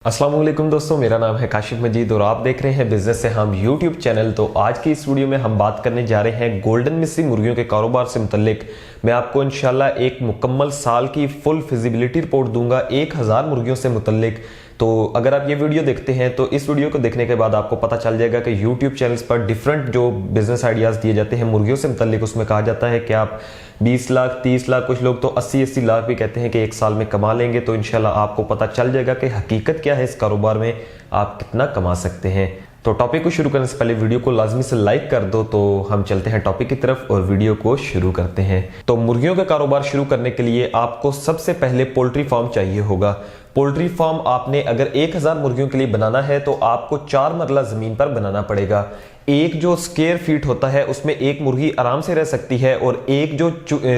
अस्सलाम वालेकुम दोस्तों, मेरा नाम है काशिफ मजीद और आप देख रहे हैं बिजनेस से हम यूट्यूब चैनल। तो आज की इस वीडियो में हम बात करने जा रहे हैं गोल्डन मिस्सी मुर्गियों के कारोबार से मुतल्लिक। मैं आपको इंशाल्लाह एक मुकम्मल साल की फुल फिजिबिलिटी रिपोर्ट दूंगा 1000 मुर्गियों से मुतल्लिक। तो अगर आप ये वीडियो देखते हैं तो इस वीडियो को देखने के बाद आपको पता चल जाएगा कि यूट्यूब चैनल्स पर डिफरेंट जो बिजनेस आइडियाज़ दिए जाते हैं मुर्गियों से मुतल्लिक, उसमें कहा जाता है कि आप 20 लाख 30 लाख, कुछ लोग तो 80-80 लाख भी कहते हैं कि एक साल में कमा लेंगे। तो इंशाल्लाह आपको पता चल जाएगा कि हकीकत क्या है इस कारोबार में, आप कितना कमा सकते हैं। तो टॉपिक को शुरू करने से पहले वीडियो को लाजमी से लाइक कर दो। तो हम चलते हैं टॉपिक की तरफ और वीडियो को शुरू करते हैं। तो मुर्गियों का कारोबार शुरू करने के लिए आपको सबसे पहले पोल्ट्री फार्म चाहिए होगा। पोल्ट्री फार्म आपने अगर 1000 मुर्गियों के लिए बनाना है तो आपको 4 मरला जमीन पर बनाना पड़ेगा। एक जो स्क्वायर फीट होता है उसमें एक मुर्गी आराम से रह सकती है और एक जो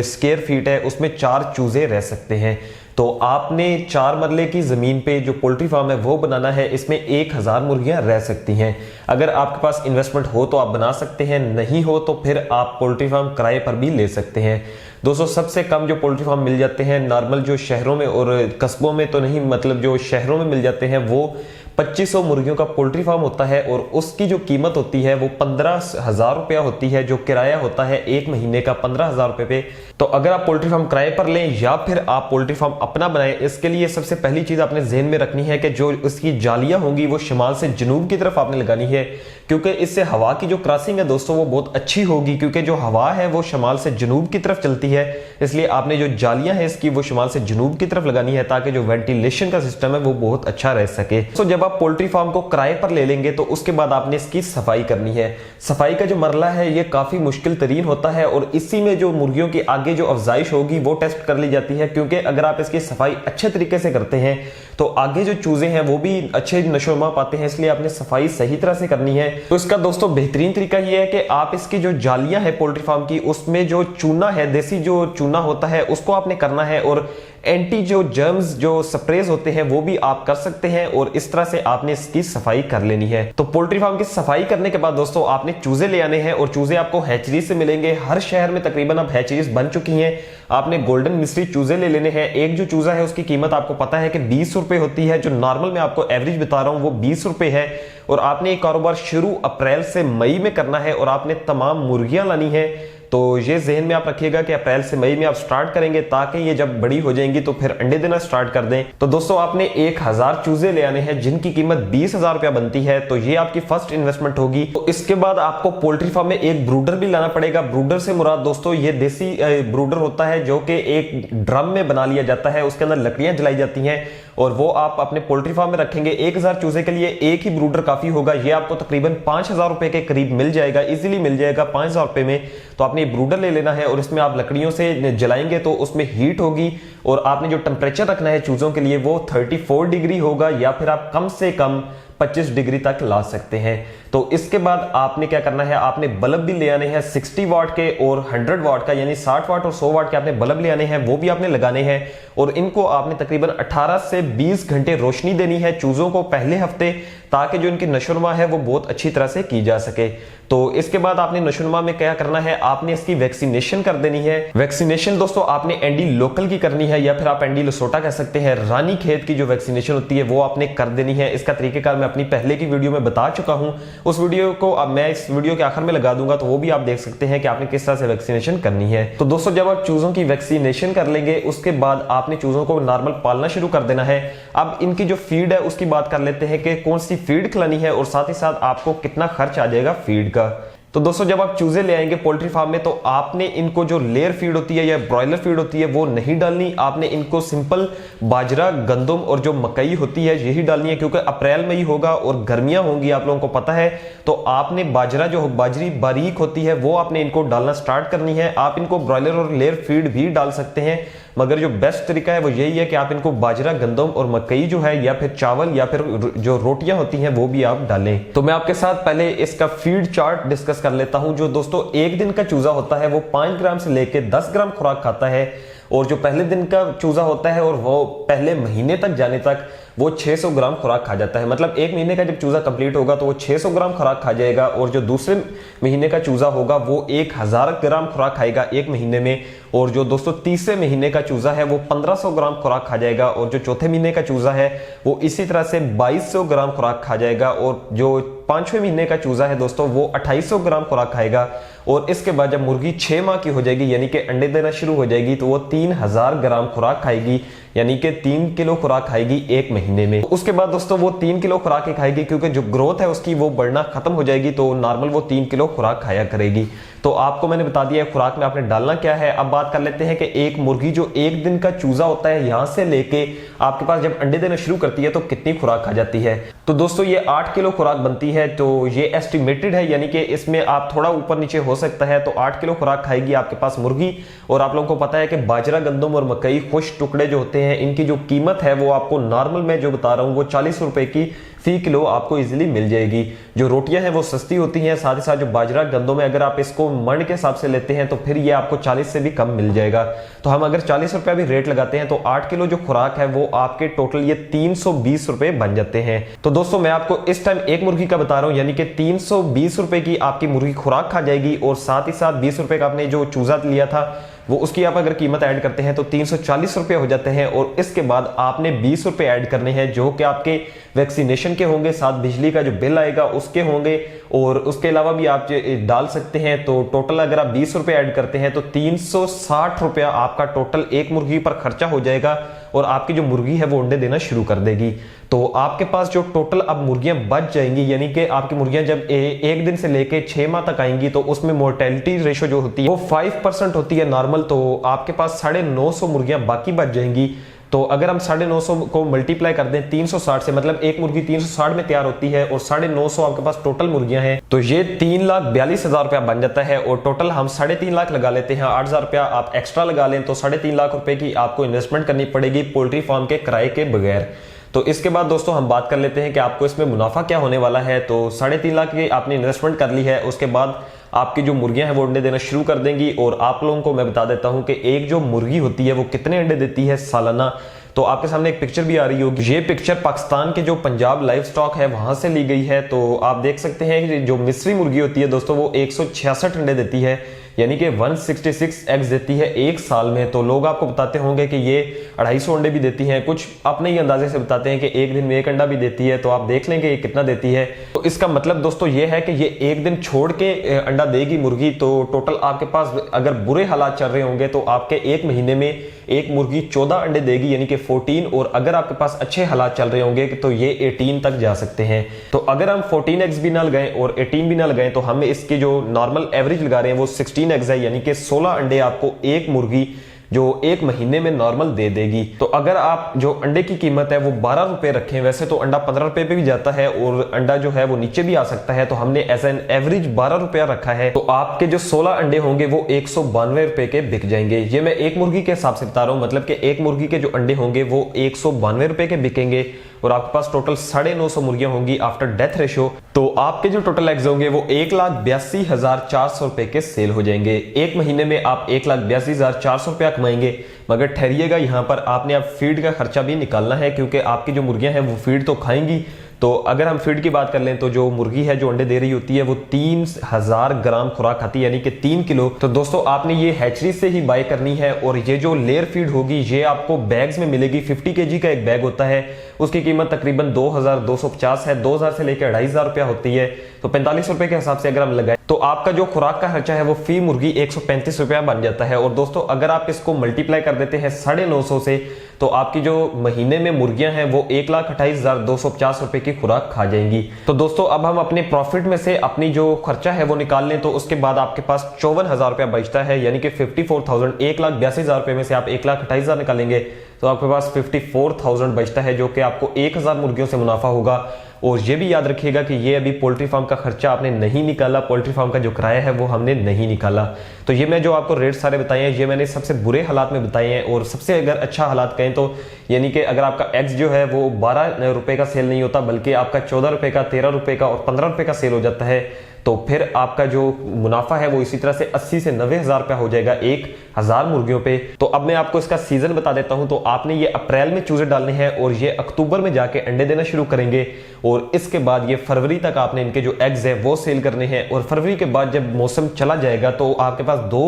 स्क्वायर फीट है उसमें 4 चूजे रह सकते हैं। तो आपने 4 मरले की जमीन पे जो पोल्ट्री फार्म है वो बनाना है। इसमें 1000 मुर्गियां रह सकती हैं। अगर आपके पास इन्वेस्टमेंट हो तो आप बना सकते हैं, नहीं हो तो फिर आप पोल्ट्री फार्म किराए पर भी ले सकते हैं। दोस्तों, सबसे कम जो पोल्ट्री फार्म मिल जाते हैं नॉर्मल जो शहरों में और कस्बों में तो नहीं, मतलब जो शहरों में मिल जाते हैं वो 2500 मुर्गियों का पोल्ट्री फार्म होता है और उसकी जो कीमत होती है वो 15,000 रुपया होती है। जो किराया होता है एक महीने का 15,000 रुपए पे। तो अगर आप पोल्ट्री फार्म किराए पर लें या फिर आप पोल्ट्री फार्म अपना बनाएं, इसके लिए सबसे पहली चीज आपने ज़हन में रखनी है कि जो उसकी जालियां होंगी वो शिमाल से जनूब की तरफ आपने लगानी है, क्योंकि इससे हवा की जो क्रॉसिंग है दोस्तों वो बहुत अच्छी होगी, क्योंकि जो हवा है वो शिमाल से जनूब की तरफ चलती है। इसलिए आपने जो जालियां है इसकी वो शिमाल से जनूब की तरफ लगानी है ताकि जो वेंटिलेशन का सिस्टम है वो बहुत अच्छा रह सके। तो जब आप पोल्ट्री फार्म को किराए पर ले लेंगे तो उसके बाद आपने इसकी सफाई करनी है। सफाई का जो मरला है ये काफी मुश्किल तरीन होता है और इसी में जो मुर्गियों की आगे जो अफजाइश होगी वो टेस्ट कर ली जाती है, क्योंकि अगर आप इसकी सफाई अच्छे तरीके से करते हैं तो आगे जो चूजे हैं वो भी अच्छे नशोमा पाते हैं। इसलिए आपने सफाई सही तरह से करनी है। तो इसका दोस्तों बेहतरीन तरीका ये है कि आप इसकी जो जालियां है पोल्ट्री फार्म की उसमें जो चूना है, देसी जो चूना होता है उसको आपने करना है और एंटी जो जर्म्स जो स्प्रेज होते हैं वो भी आप कर सकते हैं और इस तरह से आपने इसकी सफाई कर लेनी है। तो पोल्ट्री फार्म की सफाई करने के बाद दोस्तों आपने चूजे ले आने हैं और चूजे आपको हैचरी से मिलेंगे। हर शहर में तकरीबन अब हैचरीज बन चुकी हैं। आपने गोल्डन मिस्ट्री चूजे ले लेने हैं। एक जो चूजा है उसकी कीमत आपको पता है कि 20 रुपए होती है। जो नॉर्मल मैं आपको एवरेज बता रहा हूं वो 20 रुपए है। और आपने ये कारोबार शुरू अप्रैल से मई में करना है और आपने तमाम मुर्गियां लानी है। तो ये जहन में आप रखिएगा कि अप्रैल से मई में आप स्टार्ट करेंगे ताकि ये जब बड़ी हो जाएंगी तो फिर अंडे देना स्टार्ट कर दें। तो दोस्तों आपने 1000 चूजे ले आने हैं जिनकी कीमत 20,000 रुपया बनती है। तो ये आपकी फर्स्ट इन्वेस्टमेंट होगी। तो इसके बाद आपको पोल्ट्री फार्म में एक ब्रूडर भी लाना पड़ेगा। ब्रूडर से मुराद दोस्तों ये देसी ब्रूडर होता है जो कि एक ड्रम में बना लिया जाता है, उसके अंदर लकड़ियां जलाई जाती हैं और वो आप अपने पोल्ट्री फार्म में रखेंगे। 1000 चूजे के लिए एक ही ब्रूडर काफी होगा। ये आपको तकरीबन 5000 रुपए के करीब मिल जाएगा, इजीली मिल जाएगा 5000 रुपए में। तो आपने ब्रूडर ले लेना है और इसमें आप लकड़ियों से जलाएंगे तो उसमें हीट होगी और आपने जो टेम्परेचर रखना है चूजों के लिए वो 34 डिग्री होगा या फिर आप कम से कम 25 डिग्री तक ला सकते हैं। तो इसके बाद आपने क्या करना है, आपने बल्ब भी ले आने हैं 60 वाट के और 100 वाट का, यानी 60 वाट और 100 वाट के आपने बल्ब ले आने हैं, वो भी आपने लगाने हैं। और इनको आपने तकरीबन 18 से 20 घंटे रोशनी देनी है चूजों को पहले हफ्ते, ताकि जो इनकी नशोनुमा है वो बहुत अच्छी तरह से की जा सके। तो इसके बाद आपने नशोनुमा में क्या करना है, आपने इसकी वैक्सीनेशन कर देनी है। वैक्सीनेशन दोस्तों आपने एंडी लोकल की करनी है या फिर आप एंडी लसोटा कह सकते हैं। रानी खेत की जो वैक्सीनेशन होती है वो आपने कर देनी है। इसका तरीकेकार मैं अपनी पहले की वीडियो में बता चुका हूं। उस वीडियो को अब मैं इस वीडियो के आखिर में लगा दूंगा, तो वो भी आप देख सकते हैं कि आपने किस तरह से वैक्सीनेशन करनी है। तो दोस्तों जब आप चूजों की वैक्सीनेशन कर लेंगे उसके बाद आपने चूजों को नॉर्मल पालना शुरू कर देना है। अब इनकी जो फीड है उसकी बात कर लेते हैं कि कौन सी फीड खिलानी है और साथ ही साथ आपको कितना खर्च आ जाएगा फीड का। तो दोस्तों जब आप चूजे ले आएंगे पोल्ट्री फार्म में तो आपने इनको जो लेयर फीड होती है या ब्रॉयलर फीड होती है वो नहीं डालनी। आपने इनको सिंपल बाजरा, गंदम और जो मकई होती है यही डालनी है, क्योंकि अप्रैल में ही होगा और गर्मियां होंगी आप लोगों को पता है। तो आपने बाजरा जो बाजरी बारीक होती है वो आपने इनको डालना स्टार्ट करनी है। आप इनको ब्रॉयलर और लेयर फीड भी डाल सकते हैं, मगर जो बेस्ट तरीका है वो यही है कि आप इनको बाजरा, गंदम और मकई जो है या फिर चावल या फिर जो रोटियां होती हैं वो भी आप डालें। तो मैं आपके साथ पहले इसका फीड चार्ट डिस्कस कर लेता हूं। जो दोस्तों एक दिन का चूजा होता है वो 5 ग्राम से लेकर 10 ग्राम खुराक खाता है और जो पहले दिन का चूजा होता है और वो पहले महीने तक जाने तक वो 600 ग्राम खुराक खा जाता है। मतलब एक महीने का जब चूजा कंप्लीट होगा तो वो 600 ग्राम खुराक खा जाएगा, और जो दूसरे महीने का चूजा होगा वो 1000 ग्राम खुराक खाएगा एक महीने में, और जो दोस्तों तीसरे महीने का चूजा है वो 1500 ग्राम खुराक खा जाएगा, और जो चौथे महीने का चूजा है वो इसी तरह से 2200 ग्राम खुराक खा जाएगा, और जो पांचवें महीने का चूजा है दोस्तों वो 2800 ग्राम खुराक खाएगा। और इसके बाद जब मुर्गी 6 माह की हो जाएगी यानी कि अंडे देना शुरू हो जाएगी तो वो 3000 ग्राम खुराक खाएगी, यानी कि 3 किलो खुराक खाएगी एक महीने में। उसके बाद दोस्तों वो 3 किलो खुराक ही खाएगी, क्योंकि जो ग्रोथ है उसकी वो बढ़ना खत्म हो जाएगी, तो नॉर्मल वो 3 किलो खुराक खाया करेगी। तो आपको मैंने बता दिया है खुराक में आपने डालना क्या है। अब बात कर लेते हैं कि एक मुर्गी जो एक दिन का चूजा होता है यहां से लेके आपके पास जब अंडे देना शुरू करती है तो कितनी खुराक खा जाती है। तो दोस्तों ये 8 किलो खुराक बनती है, तो ये एस्टिमेटेड है, यानी कि इसमें आप थोड़ा ऊपर नीचे हो सकता है। तो 8 किलो खुराक खाएगी आपके पास मुर्गी। और आप लोगों को पता है कि बाजरा, गंदम और मकई खुश टुकड़े जो होते हैं इनकी जो कीमत है वो आपको नॉर्मल में जो बता रहा हूं वो 40 रुपए की फी किलो आपको इजीली मिल जाएगी। जो रोटियां हैं वो सस्ती होती हैं, साथ ही साथ जो बाजरा, गंदों में अगर आप इसको मन के हिसाब से लेते हैं तो फिर ये आपको 40 से भी कम मिल जाएगा। तो हम अगर 40 रुपया भी रेट लगाते हैं तो 8 किलो जो खुराक है वो आपके टोटल ये 320 रुपए बन जाते हैं। तो दोस्तों मैं आपको इस टाइम एक मुर्गी का बता रहा हूं, यानी कि 320 रुपए की आपकी मुर्गी खुराक खा जाएगी, और साथ ही साथ 20 रुपए का आपने जो चूजा लिया था वो उसकी आप अगर कीमत ऐड करते हैं तो 340 रुपए हो जाते हैं। और इसके बाद आपने 20 रुपए ऐड करने हैं जो कि आपके वैक्सीनेशन के होंगे, साथ बिजली का जो बिल आएगा उसके होंगे, और उसके अलावा भी आप डाल सकते हैं। तो टोटल अगर आप 20 रुपए ऐड करते हैं तो 360 रुपया आपका टोटल एक मुर्गी पर खर्चा हो जाएगा, और आपकी जो मुर्गी है वो अंडे देना शुरू कर देगी। तो आपके पास जो टोटल अब मुर्गियां बच जाएंगी, यानी कि आपकी मुर्गियां जब एक दिन से लेके 6 माह तक आएंगी तो उसमें मोर्टेलिटी रेशो जो होती है वो 5% होती है नॉर्मल। तो आपके पास 950 मुर्गियां बाकी बच जाएंगी। तो अगर हम 950 को मल्टीप्लाई कर दें 360 से, मतलब एक मुर्गी 360 में तैयार होती है और 950 आपके पास टोटल मुर्गियां हैं, तो ये 3,42,000 रुपया बन जाता है। और टोटल हम 3.5 लाख लगा लेते हैं, 8,000 रुपया आप एक्स्ट्रा लगा लें तो 3.5 लाख रुपए की आपको इन्वेस्टमेंट करनी पड़ेगी पोल्ट्री फार्म के किराए के बगैर। तो इसके बाद दोस्तों हम बात कर लेते हैं कि आपको इसमें मुनाफा क्या होने वाला है। तो 3.5 लाख की आपने इन्वेस्टमेंट कर ली है, उसके बाद आपकी जो मुर्गियां हैं वो अंडे देना शुरू कर देंगी। और आप लोगों को मैं बता देता हूं कि एक जो मुर्गी होती है वो कितने अंडे देती है सालाना। तो आपके सामने एक पिक्चर भी आ रही होगी, ये पिक्चर पाकिस्तान के जो पंजाब लाइव स्टॉक है वहां से ली गई है। तो आप देख सकते हैं कि जो मिस्री मुर्गी होती है दोस्तों वो 166 अंडे देती है, यानी कि 166 एग्स देती है एक साल में। तो लोग आपको बताते होंगे कि ये 250 अंडे भी देती हैं, कुछ अपने ही अंदाजे से बताते हैं कि एक दिन में एक अंडा भी देती है। तो आप देख लेंगे ये कितना देती है। तो इसका मतलब दोस्तों ये है कि ये एक दिन छोड़ के अंडा देगी मुर्गी। तो टोटल आपके पास अगर बुरे हालात चल रहे होंगे तो आपके एक महीने में एक मुर्गी 14 अंडे देगी, यानी कि 14। और अगर आपके पास अच्छे हालात चल रहे होंगे तो ये 18 तक जा सकते हैं। तो अगर हम 14 एग्स भी ना लगाएं और 18 भी ना लगाएं तो हम इसकी जो नॉर्मल एवरेज लगा रहे हैं वो 16 एग्स है, यानी कि 16 अंडे आपको एक मुर्गी जो एक महीने में नॉर्मल दे देगी। तो अगर आप जो अंडे की कीमत है वो 12 रुपए रखें, वैसे तो अंडा 15 रुपए पे भी जाता है और अंडा जो है वो नीचे भी आ सकता है, तो हमने एज एन एवरेज 12 रुपया रखा है। तो आपके जो 16 अंडे होंगे वो 192 रुपए के बिक जाएंगे। ये मैं एक मुर्गी के हिसाब से बता रहा हूं, मतलब कि एक मुर्गी के जो अंडे होंगे वो 192 रुपए के बिकेंगे, और आपके पास टोटल 950 मुर्गियां होंगी आफ्टर डेथ रेशो। तो आपके जो टोटल एग्स होंगे वो 1,82,400 रुपए के सेल हो जाएंगे। एक महीने में आप 1,82,400 रुपया कमाएंगे। मगर ठहरिएगा, यहाँ पर आपने अब फीड का खर्चा भी निकालना है, क्योंकि आपकी जो मुर्गियां हैं वो फीड तो खाएंगी। तो अगर हम फीड की बात कर लें तो जो मुर्गी है जो अंडे दे रही होती है वो 3000 ग्राम खुराक खाती है, यानी कि 3 किलो। तो दोस्तों आपने ये हैचरी से ही बाय करनी है, और ये जो लेयर फीड होगी ये आपको बैग्स में मिलेगी। 50 केजी का एक बैग होता है, उसकी कीमत तकरीबन 2250 है, 2000 से लेकर 2500 रुपया होती है। तो 45 रुपए के हिसाब से अगर हम लगाए तो आपका जो खुराक का खर्चा है वो फी मुर्गी 135 रुपया बन जाता है। और दोस्तों अगर आप इसको मल्टीप्लाई कर देते हैं 950 से, तो आपकी जो महीने में मुर्गियां हैं वो 1,28,250 रुपए की खुराक खा जाएंगी। तो दोस्तों अब हम अपने प्रॉफिट में से अपनी जो खर्चा है वो निकाल लें, तो उसके बाद आपके पास 54,000 रुपया बचता है, यानी कि 54,000। 1,82,000 रुपए में से आप 1,28,000 निकालेंगे तो आपके पास 54,000 बचता है, जो कि आपको 1,000 मुर्गियों से मुनाफा होगा। और ये भी याद रखिएगा कि ये अभी पोल्ट्री फार्म का खर्चा आपने नहीं निकाला, पोल्ट्री फार्म का जो किराया है वो हमने नहीं निकाला। तो ये मैं जो आपको रेट सारे बताए हैं ये मैंने सबसे बुरे हालात में बताए हैं, और सबसे अगर अच्छा हालात कहें तो यानी कि अगर आपका एग्स जो है वो 12 रुपए का सेल नहीं होता, बल्कि आपका 14 रुपए का, 13 रुपए का और 15 रुपए का सेल हो जाता है, तो फिर आपका जो मुनाफा है वो इसी तरह से 80 से 90 हजार रुपया हो जाएगा 1000 मुर्गियों पे। तो अब मैं आपको इसका सीजन बता देता हूं। तो आपने ये अप्रैल में चूजे डालने हैं और ये अक्टूबर में जाके अंडे देना शुरू करेंगे और इसके बाद ये फरवरी तक आपने इनके जो एग्स है वो सेल करने हैं। और फरवरी के बाद जब मौसम चला जाएगा तो आपके पास दो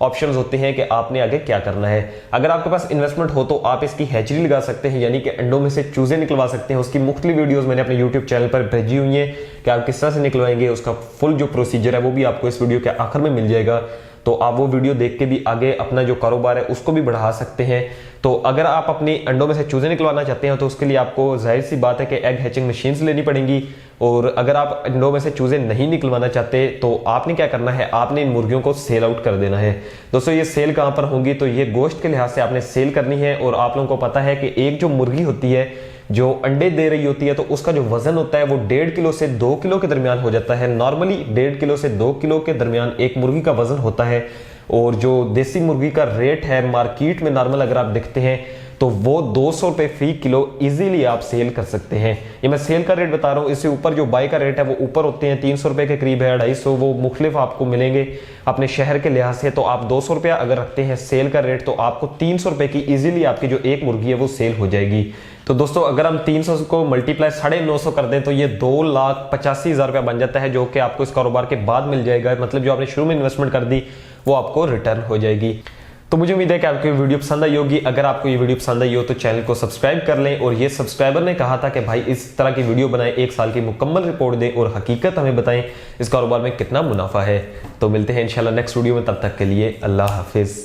ऑप्शंस होते हैं कि आपने आगे क्या करना है। अगर आपके पास इन्वेस्टमेंट हो तो आप इसकी हैचरी लगा सकते हैं, यानी कि अंडों में से चूजे निकलवा सकते हैं। उसकी मुख्तलिफ वीडियोस मैंने अपने यूट्यूब चैनल पर भेजी हुई हैं कि आप किस तरह से निकलवाएंगे। उसका फुल जो प्रोसीजर है वो भी आपको इस वीडियो के आखिर में मिल जाएगा। तो आप वो वीडियो देख के भी आगे अपना जो कारोबार है उसको भी बढ़ा सकते हैं। तो अगर आप अपने अंडों में से चूजे निकलवाना चाहते हैं तो उसके लिए आपको जाहिर सी बात है कि एग हैचिंग मशीन्स लेनी पड़ेंगी। और अगर आप अंडों में से चूजे नहीं निकलवाना चाहते तो आपने क्या करना है, आपने इन मुर्गियों को सेल आउट कर देना है। दोस्तों ये सेल कहां पर होंगी, तो ये गोश्त के लिहाज से आपने सेल करनी है। और आप लोगों को पता है कि एक जो मुर्गी होती है जो अंडे दे रही होती है तो उसका जो वजन होता है वो 1.5 किलो से 2 किलो के दरमियान हो जाता है। नॉर्मली 1.5 किलो से 2 किलो के दरमियान एक मुर्गी का वजन होता है। और जो देसी मुर्गी का रेट है मार्केट में नॉर्मल अगर आप देखते हैं तो वो 200 रुपए फी किलो इजीली आप सेल कर सकते हैं। ये मैं सेल का रेट बता रहा हूँ, इससे ऊपर जो बाई का रेट है वो ऊपर होते हैं, 300 रुपए के करीब है, 250, वो मुख्तलिफ आपको मिलेंगे अपने शहर के लिहाज से। तो आप 200 रुपया अगर रखते हैं सेल का रेट तो आपको 300 रुपए की इजीली आपकी जो एक मुर्गी है वो सेल हो जाएगी। तो दोस्तों अगर हम 300 को मल्टीप्लाई 950 कर दें तो ये 2,85,000 रुपया बन जाता है, जो कि आपको इस कारोबार के बाद मिल जाएगा। मतलब जो आपने शुरू में इन्वेस्टमेंट कर दी वो आपको रिटर्न हो जाएगी। तो मुझे उम्मीद है कि आपको ये वीडियो पसंद आई होगी। अगर आपको ये वीडियो पसंद आई हो तो चैनल को सब्सक्राइब कर लें। और ये सब्सक्राइबर ने कहा था कि भाई इस तरह की वीडियो बनाएं, 1 साल की मुकम्मल रिपोर्ट दें और हकीकत हमें बताएं इस कारोबार में कितना मुनाफा है। तो मिलते हैं इंशाल्लाह नेक्स्ट वीडियो में, तब तक के लिए अल्लाह हाफिज।